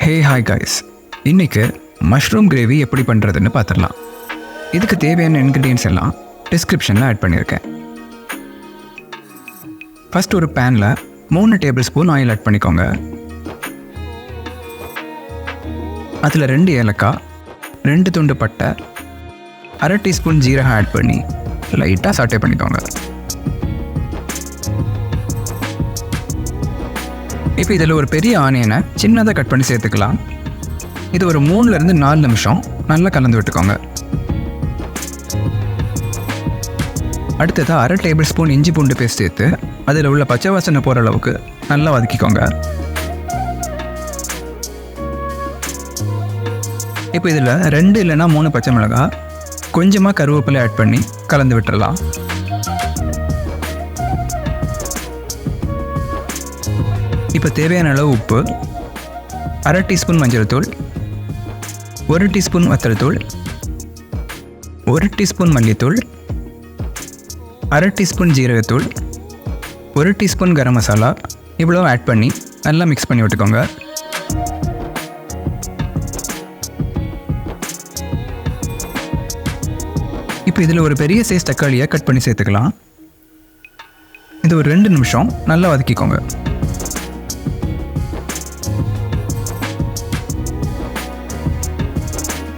Hey hi guys, இன்றைக்கி mushroom gravy எப்படி பண்ணுறதுன்னு பார்த்துடலாம். இதுக்கு தேவையான இன்க்ரீடியன்ஸ் எல்லாம் டிஸ்கிரிப்ஷனில் ஆட் பண்ணியிருக்கேன். ஃபஸ்ட் ஒரு பேனில் 3 டேபிள் ஸ்பூன் ஆயில் ஆட் பண்ணிக்கோங்க. அதில் 2 ஏலக்காய், 2 துண்டு பட்டை, 1/2 டீஸ்பூன் ஜீரகம் ஆட் பண்ணி லைட்டாக சாட்டே பண்ணிக்கோங்க. இப்போ இதில் ஒரு பெரிய ஆனியனை சின்னதாக கட் பண்ணி சேர்த்துக்கலாம். இது ஒரு 3-4 நிமிஷம் நல்லா கலந்து விட்டுக்கோங்க. அடுத்ததாக 1/2 டேபிள் ஸ்பூன் இஞ்சி பூண்டு பேஸ்ட் சேர்த்து அதில் உள்ள பச்சை வாசனை போகிற அளவுக்கு நல்லா வதக்கிக்கோங்க. இப்போ இதில் 2 இல்லைன்னா 3 பச்சை மிளகாய், கொஞ்சமாக கருவேப்பிலை ஆட் பண்ணி கலந்து விட்டுடலாம். இப்போ தேவையான அளவு உப்பு, 1/2 டீஸ்பூன் மஞ்சள் தூள், 1 டீஸ்பூன் வத்தல்தூள், 1 டீஸ்பூன் மல்லித்தூள், 1/2 டீஸ்பூன் ஜீரகத்தூள், 1 டீஸ்பூன் கரம் மசாலா இவ்வளோ ஆட் பண்ணி நல்லா மிக்ஸ் பண்ணி விட்டுக்கோங்க. இப்போ இதில் ஒரு பெரிய சைஸ் தக்காளியை கட் பண்ணி சேர்த்துக்கலாம். இது ஒரு 2 நிமிஷம் நல்லா வதக்கிக்கோங்க.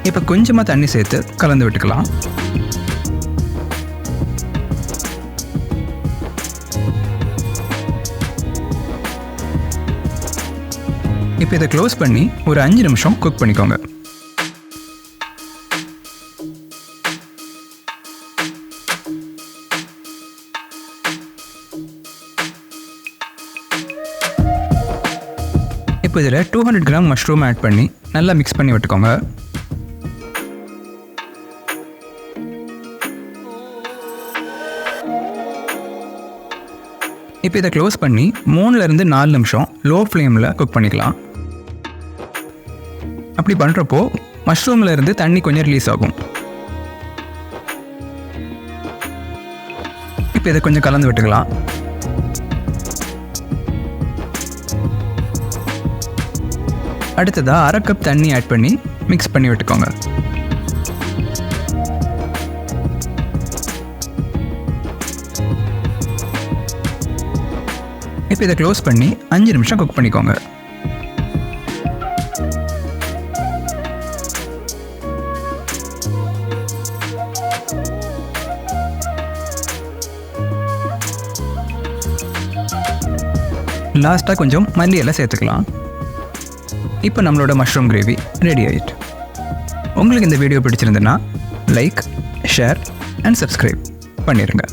இப்போ கொஞ்சமாக தண்ணி சேர்த்து கலந்து விட்டுக்கலாம். இப்போ இதை க்ளோஸ் பண்ணி ஒரு 5 நிமிஷம் குக் பண்ணிக்கோங்க. இப்போ இதில் 200 கிராம் மஷ்ரூம் ஆட் பண்ணி நல்லா மிக்ஸ் பண்ணி விட்டுக்கோங்க. இப்போ இதை க்ளோஸ் பண்ணி 3-4 நிமிஷம் லோ ஃப்ளேமில் குக் பண்ணிக்கலாம். அப்படி பண்ணுறப்போ மஷ்ரூமில் இருந்து தண்ணி கொஞ்சம் ரிலீஸ் ஆகும். இப்போ இதை கொஞ்சம் கலந்து விட்டுக்கலாம். அடுத்ததாக 1/2 கப் தண்ணி ஆட் பண்ணி மிக்ஸ் பண்ணி விட்டுக்கோங்க. இப்போ இதை க்ளோஸ் பண்ணி 5 நிமிஷம் குக் பண்ணிக்கோங்க. லாஸ்ட்டாக கொஞ்சம் மல்லி இலை சேர்த்துக்கலாம். இப்போ நம்மளோட மஷ்ரூம் கிரேவி ரெடி ஆகிட்டு. உங்களுக்கு இந்த வீடியோ பிடிச்சிருந்துன்னா லைக், ஷேர் அண்ட் சப்ஸ்கிரைப் பண்ணிடுங்க.